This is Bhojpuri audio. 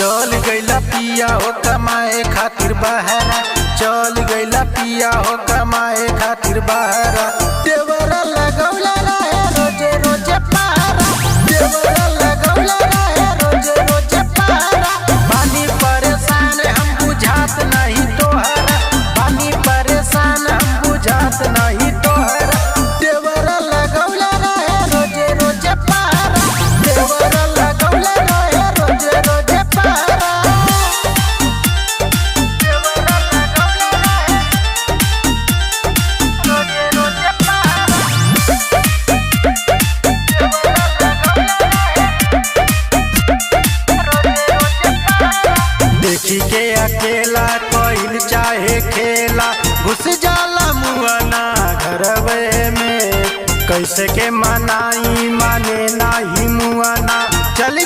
चल गईला पिया हो कमाए खातिर बहरा, चल गईला पिया हो कमाए खातिर बहरा। देवरा लगौला रहे रोजे रोजे पहरा, देवरा लगौला रहे रोजे रोजे पहरा। पानी परेशान हम बुझात नहीं तोहरा, पानी परेशान हम बुझात नहीं तोहरा। देवरा लगौला रहे रोजे रोजे पहरा, देवरा लगौला रहे रोजे रोजे पहरा। देखी के अकेला कोइल चाहे खेला, घुस जाला मुआना घरवे में। कैसे के मनाई माने नाही मुआना, चल